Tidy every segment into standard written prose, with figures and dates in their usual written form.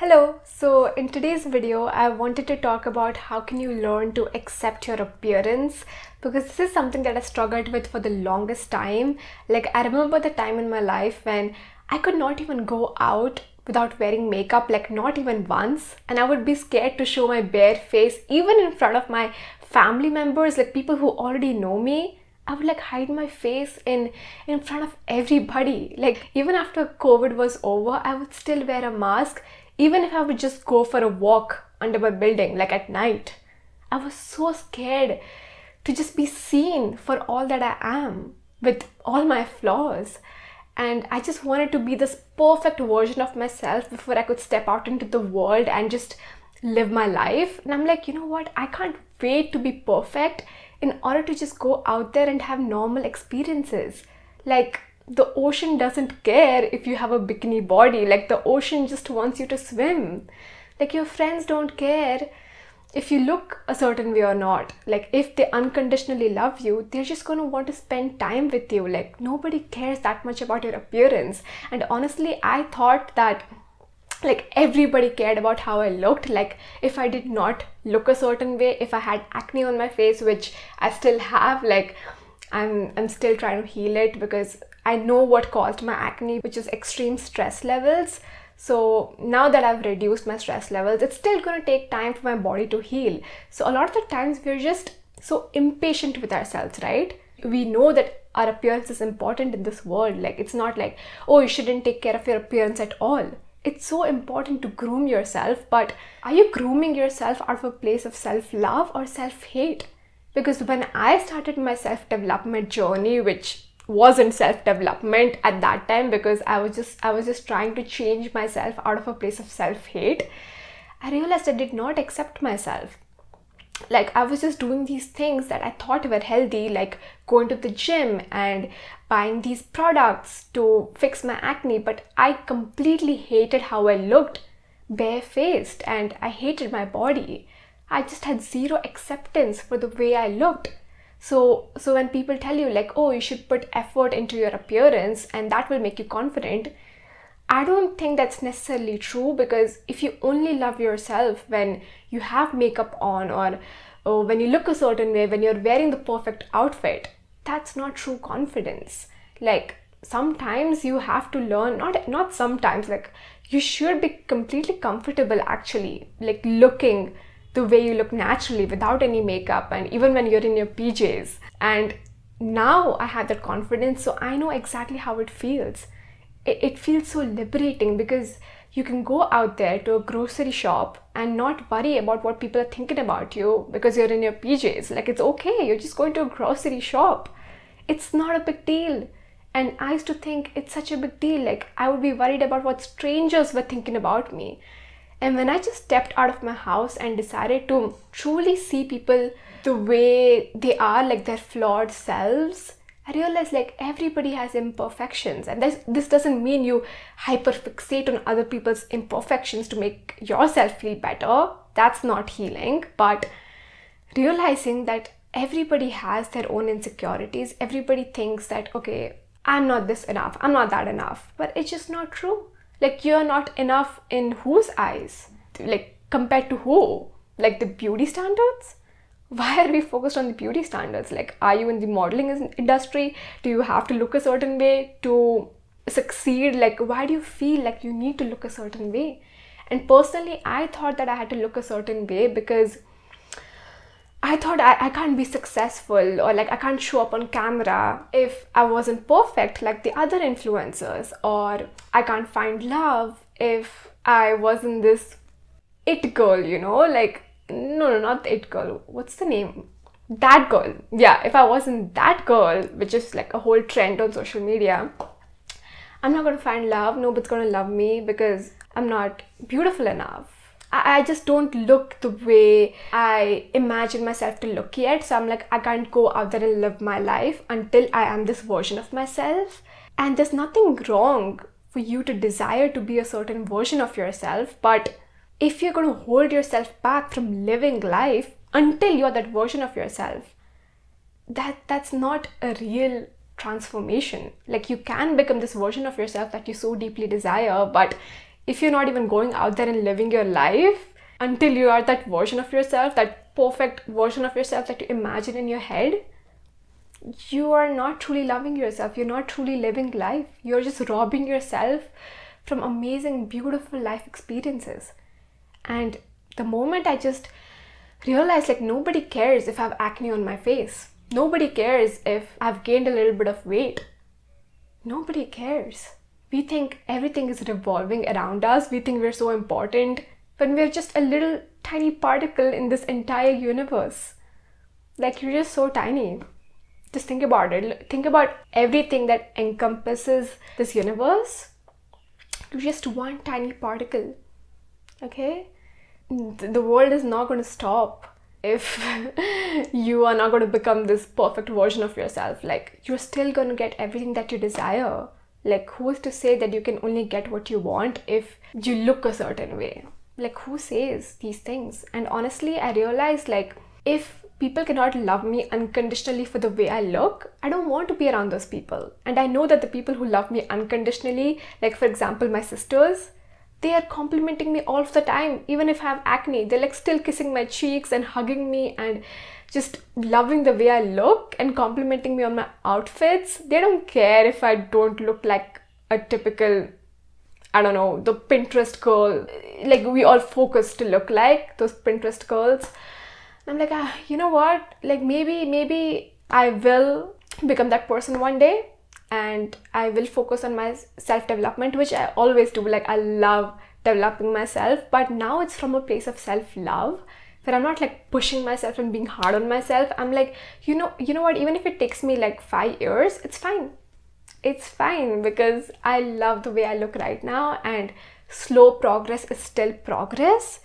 Hello, so in today's video, I wanted to talk about how can you learn to accept your appearance, because this is something that I struggled with for the longest time. Like, I remember the time in my life when I could not even go out without wearing makeup, like not even once, and I would be scared to show my bare face even in front of my family members, like people who already know me. I would like hide my face in front of everybody. Like, even after COVID was over, I would still wear a mask even if I would just go for a walk under my building, like at night. I was so scared to just be seen for all that I am, with all my flaws. And I just wanted to be this perfect version of myself before I could step out into the world and just live my life. And I'm like, you know what? I can't wait to be perfect in order to just go out there and have normal experiences. Like, the ocean doesn't care if you have a bikini body. Like, the ocean just wants you to swim. Like, your friends don't care if you look a certain way or not. Like, if they unconditionally love you, they're just going to want to spend time with you. Like, nobody cares that much about your appearance. And honestly, I thought that like everybody cared about how I looked. Like, if I did not look a certain way, if I had acne on my face, which I still have, like I'm still trying to heal it because I know what caused my acne, which is extreme stress levels. So now that I've reduced my stress levels, it's still going to take time for my body to heal. So a lot of the times we're just so impatient with ourselves, right? We know that our appearance is important in this world. Like, it's not like, oh, you shouldn't take care of your appearance at all. It's so important to groom yourself, but are you grooming yourself out of a place of self-love or self-hate? Because when I started my self-development journey, which wasn't self-development at that time, because I was just trying to change myself out of a place of self-hate, I realized I did not accept myself. Like, I was just doing these things that I thought were healthy, like going to the gym and buying these products to fix my acne, but I completely hated how I looked barefaced, and I hated my body. I just had zero acceptance for the way I looked. So when people tell you like, oh, you should put effort into your appearance and that will make you confident, I don't think that's necessarily true, because if you only love yourself when you have makeup on, or when you look a certain way, when you're wearing the perfect outfit, that's not true confidence. Like, sometimes you have to learn, not sometimes, like you should be completely comfortable actually, like looking the way you look naturally without any makeup, and even when you're in your PJs. And now I have that confidence, so I know exactly how it feels. It feels so liberating, because you can go out there to a grocery shop and not worry about what people are thinking about you because you're in your PJs. Like, it's okay, you're just going to a grocery shop. It's not a big deal. And I used to think it's such a big deal. Like, I would be worried about what strangers were thinking about me. And when I just stepped out of my house and decided to truly see people the way they are, like their flawed selves, I realized like everybody has imperfections, and this doesn't mean you hyperfixate on other people's imperfections to make yourself feel better. That's not healing. But realizing that everybody has their own insecurities, everybody thinks that, okay, I'm not this enough, I'm not that enough, but it's just not true. Like, you're not enough in whose eyes? Like, compared to who? Like, the beauty standards? Why are we focused on the beauty standards? Like, are you in the modeling industry? Do you have to look a certain way to succeed? Like, why do you feel like you need to look a certain way? And personally, I thought that I had to look a certain way because I thought I can't be successful, or like I can't show up on camera if I wasn't perfect like the other influencers, or I can't find love if I wasn't this it girl, like, no, not the it girl. What's the name? That girl. Yeah, if I wasn't that girl, which is like a whole trend on social media, I'm not going to find love. Nobody's going to love me because I'm not beautiful enough. I just don't look the way I imagine myself to look yet. So I'm like, I can't go out there and live my life until I am this version of myself. And there's nothing wrong for you to desire to be a certain version of yourself. But if you're going to hold yourself back from living life until you're that version of yourself, that's not a real transformation. Like, you can become this version of yourself that you so deeply desire, but if you're not even going out there and living your life until you are that version of yourself, that perfect version of yourself that you imagine in your head, you are not truly loving yourself. You're not truly living life. You're just robbing yourself from amazing, beautiful life experiences. And the moment I just realized, like, nobody cares if I have acne on my face. Nobody cares if I've gained a little bit of weight. Nobody cares. We think everything is revolving around us. We think we're so important when we're just a little tiny particle in this entire universe. Like, you're just so tiny. Just think about it. Think about everything that encompasses this universe. You're just one tiny particle. Okay? The world is not going to stop if you are not going to become this perfect version of yourself. Like, you're still going to get everything that you desire. Like, who is to say that you can only get what you want if you look a certain way? Like, who says these things? And honestly, I realized, like, if people cannot love me unconditionally for the way I look, I don't want to be around those people. And I know that the people who love me unconditionally, like, for example, my sisters, they are complimenting me all of the time. Even if I have acne, they're like still kissing my cheeks and hugging me and just loving the way I look and complimenting me on my outfits. They don't care if I don't look like a typical, I don't know, the Pinterest girl, like we all focus to look like those Pinterest girls. And I'm like, you know what? Like, maybe I will become that person one day. And I will focus on my self-development, which I always do. Like, I love developing myself, but now it's from a place of self-love, where I'm not like pushing myself and being hard on myself. I'm like, you know what? Even if it takes me like 5 years, it's fine. It's fine, because I love the way I look right now, and slow progress is still progress.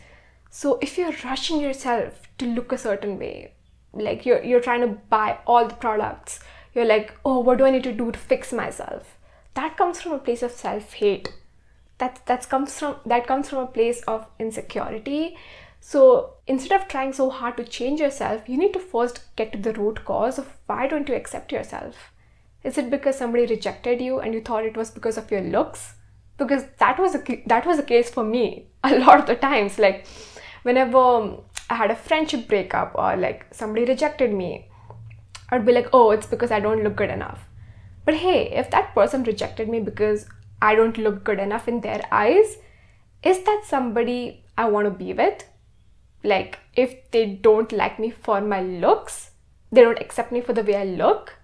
So if you're rushing yourself to look a certain way, like you're trying to buy all the products, you're like, oh, what do I need to do to fix myself? That comes from a place of self-hate. That comes from a place of insecurity. So instead of trying so hard to change yourself, you need to first get to the root cause of why don't you accept yourself? Is it because somebody rejected you and you thought it was because of your looks? Because that was the case for me a lot of the times. Like, whenever I had a friendship breakup or like somebody rejected me, I'd be like, oh, it's because I don't look good enough. But hey, if that person rejected me because I don't look good enough in their eyes, is that somebody I want to be with? Like, if they don't like me for my looks, they don't accept me for the way I look,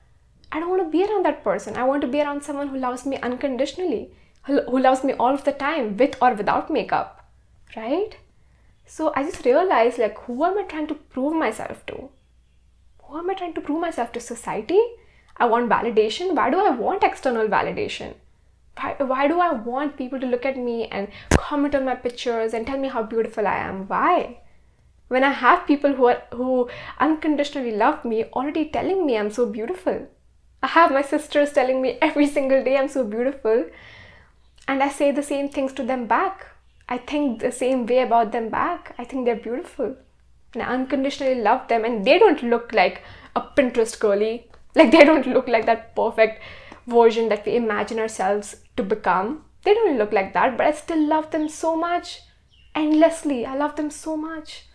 I don't want to be around that person. I want to be around someone who loves me unconditionally, who loves me all of the time, with or without makeup, right? So I just realized, like, who am I trying to prove myself to? Who am I trying to prove myself to? Society? I want validation. Why do I want external validation? Why do I want people to look at me and comment on my pictures and tell me how beautiful I am? Why? When I have people who unconditionally love me already telling me I'm so beautiful. I have my sisters telling me every single day I'm so beautiful. And I say the same things to them back. I think the same way about them back. I think they're beautiful. And I unconditionally love them, and they don't look like a Pinterest girly. Like, they don't look like that perfect version that we imagine ourselves to become. They don't look like that, but I still love them so much. Endlessly. I love them so much.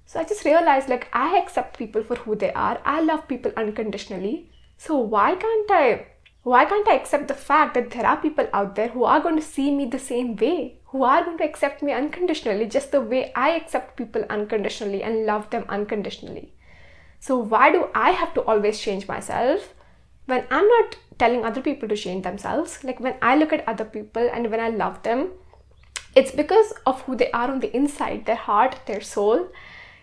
So I just realized, like, I accept people for who they are. I love people unconditionally. So why can't I accept the fact that there are people out there who are going to see me the same way, who are going to accept me unconditionally, just the way I accept people unconditionally and love them unconditionally? So why do I have to always change myself when I'm not telling other people to change themselves? Like, when I look at other people and when I love them, it's because of who they are on the inside, their heart, their soul.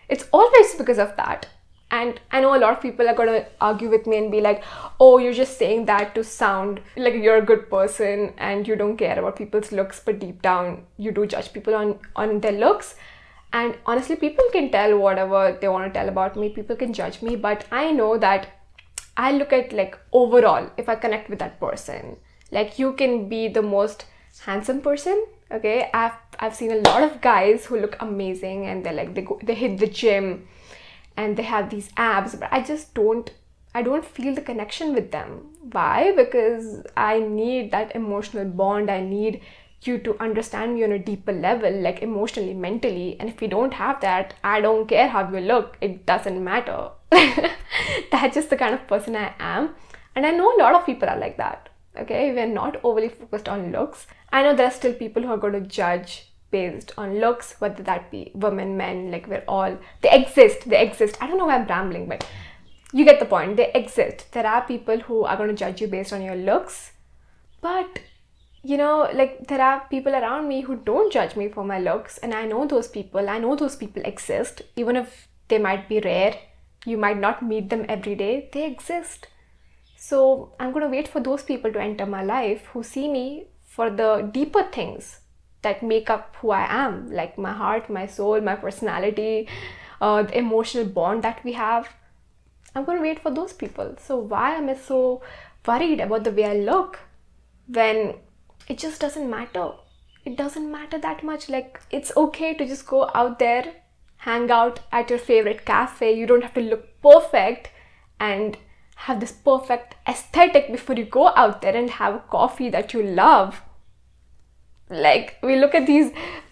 It's always because of that. And I know a lot of people are going to argue with me and be like, oh, you're just saying that to sound like you're a good person and you don't care about people's looks, but deep down you do judge people on their looks. And honestly, people can tell whatever they want to tell about me. People can judge me, but I know that I look at, like, overall, if I connect with that person. Like, you can be the most handsome person, okay? I've seen a lot of guys who look amazing and they're like, they hit the gym and they have these abs, but I don't feel the connection with them. Why? Because I need that emotional bond. I need you to understand me on a deeper level, like emotionally, mentally. And if you don't have that, I don't care how you look, it doesn't matter. That's just the kind of person I am. And I know a lot of people are like that. Okay, we're not overly focused on looks. I know there are still people who are going to judge based on looks, whether that be women, men, like they exist. I don't know why I'm rambling, but you get the point. They exist. There are people who are going to judge you based on your looks. But, like there are people around me who don't judge me for my looks, and I know those people exist. Even if they might be rare, you might not meet them every day, they exist. So I'm going to wait for those people to enter my life who see me for the deeper things that make up who I am, like my heart, my soul, my personality, the emotional bond that we have. I'm going to wait for those people. So why am I so worried about the way I look when it just doesn't matter? It doesn't matter that much. Like, it's okay to just go out there, hang out at your favorite cafe. You don't have to look perfect and have this perfect aesthetic before you go out there and have a coffee that you love. Like, we look at these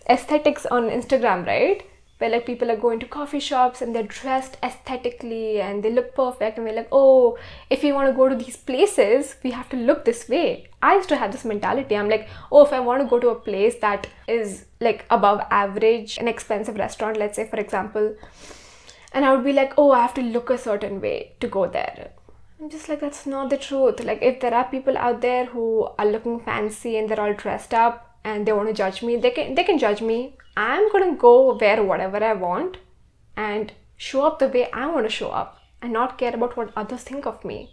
aesthetics on Instagram, right? Where like people are going to coffee shops and they're dressed aesthetically and they look perfect, and we're like, oh, if we want to go to these places, we have to look this way. I used to have this mentality. I'm like, oh, if I want to go to a place that is like above average, an expensive restaurant, let's say for example, and I would be like, oh, I have to look a certain way to go there. I'm just like, that's not the truth. Like, if there are people out there who are looking fancy and they're all dressed up and they want to judge me, they can judge me. I'm gonna go wear whatever I want and show up the way I want to show up and not care about what others think of me.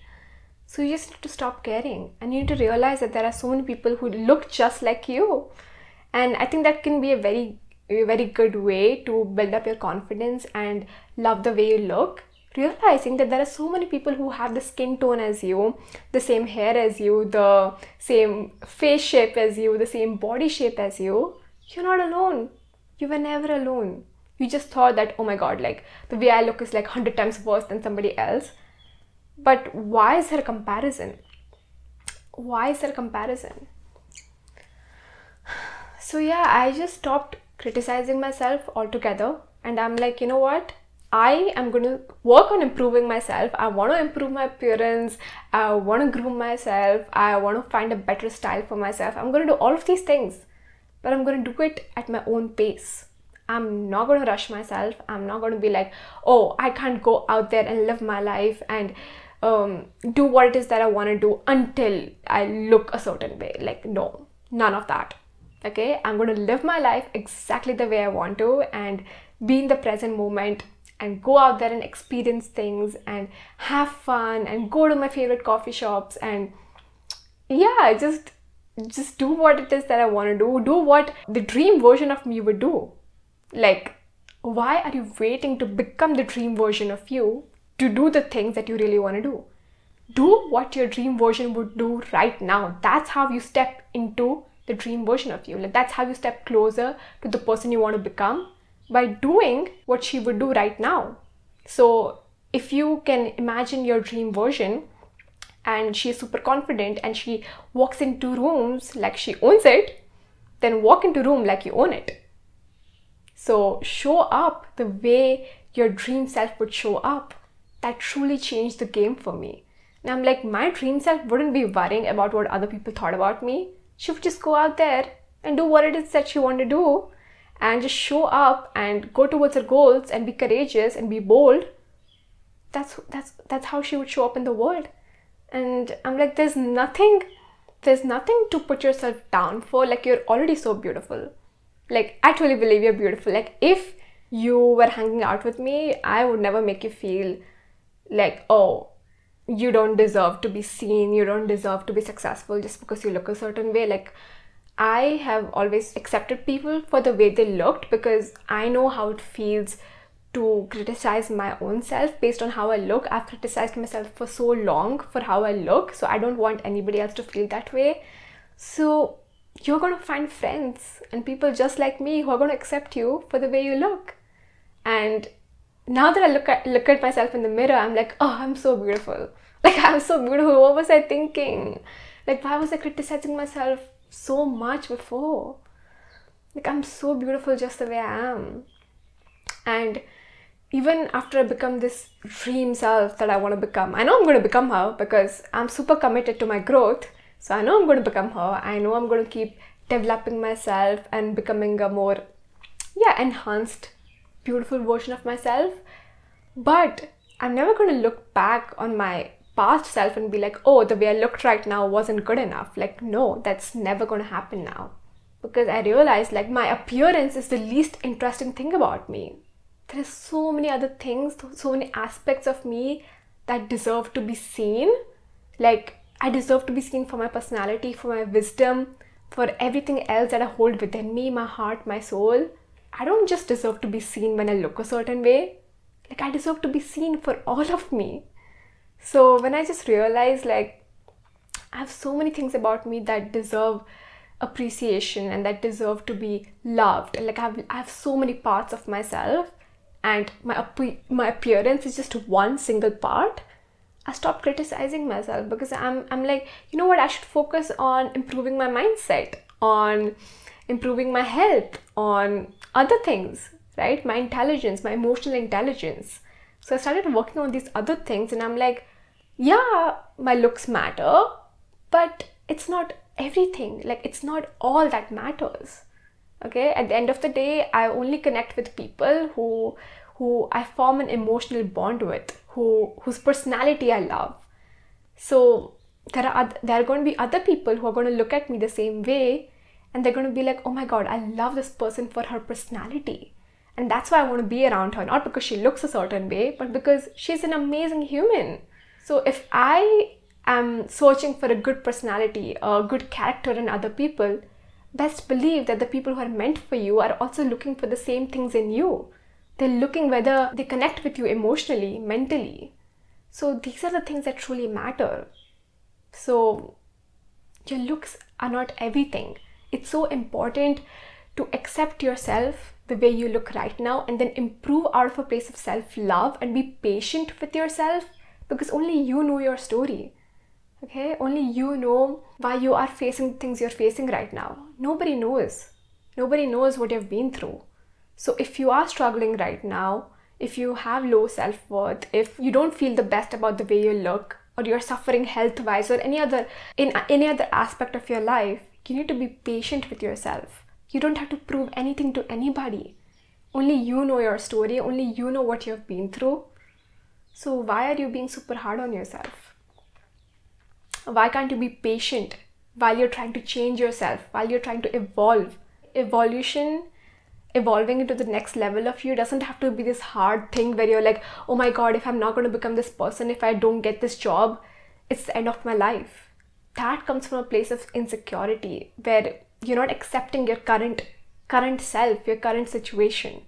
So you just need to stop caring, and you need to realize that there are so many people who look just like you. And I think that can be a very good way to build up your confidence and love the way you look. Realizing that there are so many people who have the skin tone as you, the same hair as you, the same face shape as you, the same body shape as you. You're not alone. You were never alone. You just thought that, oh my god, like the way I look is like 100 times worse than somebody else. But why is there a comparison? Why is there a comparison? So yeah, I just stopped criticizing myself altogether, and I'm like, you know what? I am going to work on improving myself. I want to improve my appearance. I want to groom myself. I want to find a better style for myself. I'm going to do all of these things, but I'm going to do it at my own pace. I'm not going to rush myself. I'm not going to be like, oh, I can't go out there and live my life and do what it is that I want to do until I look a certain way. Like, no, none of that. Okay, I'm going to live my life exactly the way I want to and be in the present moment and go out there and experience things and have fun and go to my favorite coffee shops and yeah, just do what it is that I want to do what the dream version of me would do. Like, why are you waiting to become the dream version of you to do the things that you really want to do? Do what your dream version would do right now. That's how you step into the dream version of you. Like, that's how you step closer to the person you want to become, by doing what she would do right now. So if you can imagine your dream version and she's super confident and she walks into rooms like she owns it, then walk into room like you own it. So show up the way your dream self would show up. That truly changed the game for me. And I'm like, my dream self wouldn't be worrying about what other people thought about me. She would just go out there and do what it is that she wanted to do and just show up and go towards her goals and be courageous and be bold. That's how she would show up in the world. And I'm like, there's nothing to put yourself down for. Like, you're already so beautiful. Like, I truly believe you're beautiful. Like, if you were hanging out with me, I would never make you feel like, oh, you don't deserve to be seen, you don't deserve to be successful just because you look a certain way. Like, I have always accepted people for the way they looked because I know how it feels to criticize my own self based on how I look. I've criticized myself for so long for how I look, so I don't want anybody else to feel that way. So you're going to find friends and people just like me who are going to accept you for the way you look. And now that I look at myself in the mirror, I'm like, oh, I'm so beautiful. Like, I'm so beautiful. What was I thinking? Like, why was I criticizing myself so much before. Like, I'm so beautiful just the way I am. And even after I become this dream self that I want to become, I know I'm going to become her because I'm super committed to my growth. So I know I'm going to become her. I know I'm going to keep developing myself and becoming a more, enhanced, beautiful version of myself. But I'm never going to look back on my past self and be like, oh, the way I looked right now wasn't good enough. Like, no, that's never going to happen now. Because I realized, like, my appearance is the least interesting thing about me. There's so many other things, so many aspects of me that deserve to be seen. Like, I deserve to be seen for my personality, for my wisdom, for everything else that I hold within me, my heart, my soul. I don't just deserve to be seen when I look a certain way. Like, I deserve to be seen for all of me. So when I just realized, like, I have so many things about me that deserve appreciation and that deserve to be loved. Like, I have so many parts of myself, and my appearance is just one single part. I stopped criticizing myself because I'm like, you know what, I should focus on improving my mindset, on improving my health, on other things, right? My intelligence, my emotional intelligence. So I started working on these other things, and I'm like, yeah, my looks matter, but it's not everything. Like, it's not all that matters. Okay, at the end of the day, I only connect with people who I form an emotional bond with, whose personality I love. So there are going to be other people who are going to look at me the same way, and they're going to be like, oh my god, I love this person for her personality. And that's why I want to be around her, not because she looks a certain way, but because she's an amazing human. So if I am searching for a good personality, a good character in other people, best believe that the people who are meant for you are also looking for the same things in you. They're looking whether they connect with you emotionally, mentally. So these are the things that truly matter. So your looks are not everything. It's so important to accept yourself the way you look right now, and then improve out of a place of self-love and be patient with yourself, because only you know your story. Okay, only you know why you are facing the things you're facing right now. Nobody knows. Nobody knows what you've been through. So if you are struggling right now, if you have low self-worth, if you don't feel the best about the way you look, or you're suffering health-wise or any other aspect of your life, you need to be patient with yourself. You don't have to prove anything to anybody. Only you know your story, only you know what you've been through. So why are you being super hard on yourself? Why can't you be patient while you're trying to change yourself, while you're trying to evolve? Evolving into the next level of you doesn't have to be this hard thing where you're like, oh my god, if I'm not going to become this person, if I don't get this job, it's the end of my life. That comes from a place of insecurity where you're not accepting your current self, your current situation.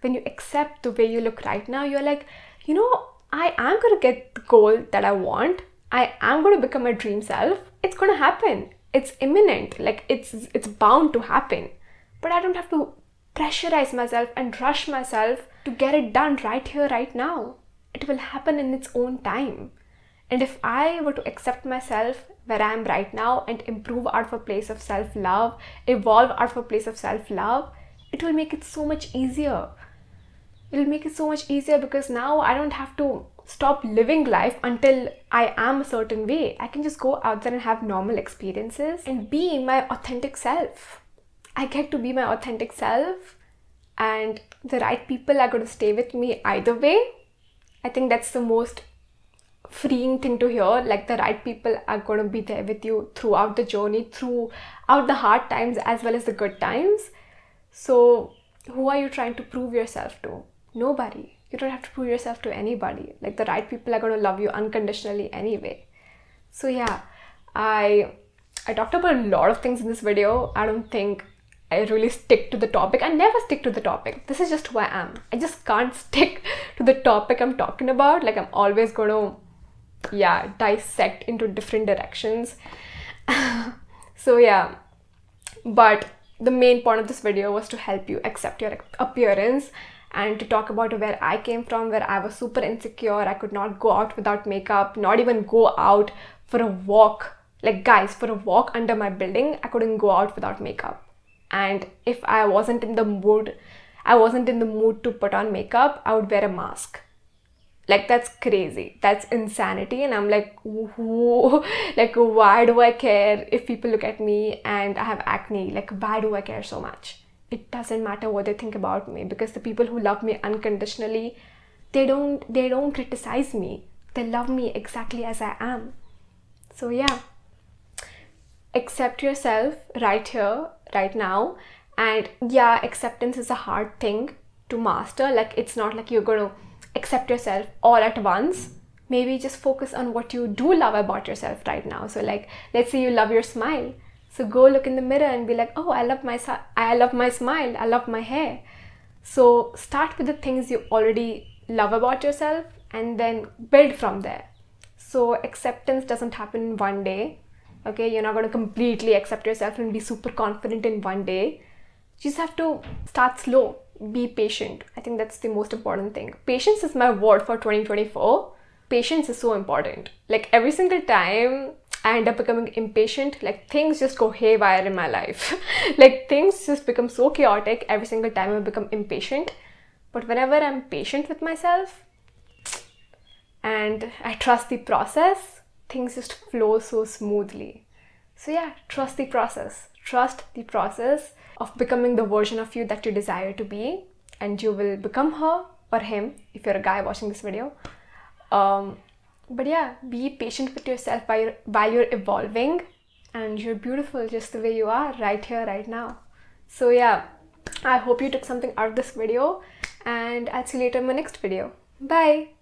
When you accept the way you look right now, you're like, you know, I am going to get the goal that I want. I am going to become my dream self. It's going to happen. It's imminent. Like, it's bound to happen. But I don't have to pressurize myself and rush myself to get it done right here, right now. It will happen in its own time. And if I were to accept myself where I am right now and improve out of a place of self-love, evolve out of a place of self-love, it will make it so much easier. It'll make it so much easier because now I don't have to stop living life until I am a certain way. I can just go out there and have normal experiences and be my authentic self. I get to be my authentic self, and the right people are going to stay with me either way. I think that's the most freeing thing to hear. Like, the right people are going to be there with you throughout the journey, throughout the hard times as well as the good times. So who are you trying to prove yourself to? Nobody. You don't have to prove yourself to anybody. Like, the right people are going to love you unconditionally anyway. So yeah, I talked about a lot of things in this video. I don't think I really stick to the topic. I never stick to the topic. This is just who I am. I just can't stick to the topic I'm talking about. Like, I'm always going to, dissect into different directions. So yeah, but the main point of this video was to help you accept your appearance and to talk about where I came from, where I was super insecure. I could not go out without makeup, not even go out for a walk, Like, guys, for a walk under my building, I couldn't go out without makeup. And if I wasn't in the mood to put on makeup, I would wear a mask. Like, that's crazy. That's insanity. And I'm like, whoa, like, why do I care if people look at me and I have acne? Like, why do I care so much? It doesn't matter what they think about me, because the people who love me unconditionally, they don't criticize me. They love me exactly as I am. So yeah, accept yourself right here, right now. And yeah, acceptance is a hard thing to master. Like, it's not like you're going to accept yourself all at once. Maybe just focus on what you do love about yourself right now. So like, let's say you love your smile. So go look in the mirror and be like, oh, I love my smile, I love my hair. So start with the things you already love about yourself and then build from there. So acceptance doesn't happen in one day. Okay, you're not going to completely accept yourself and be super confident in one day. You just have to start slow. Be patient. I think that's the most important thing. Patience is my word for 2024. Patience is so important. Like, every single time I end up becoming impatient, like, things just go haywire in my life. Like, things just become so chaotic every single time I become impatient. But whenever I'm patient with myself and I trust the process, things just flow so smoothly. So yeah, trust the process. Trust the process of becoming the version of you that you desire to be, and you will become her or him if you're a guy watching this video. But yeah, be patient with yourself while you're evolving, and you're beautiful just the way you are right here, right now. So yeah, I hope you took something out of this video, and I'll see you later in my next video. Bye!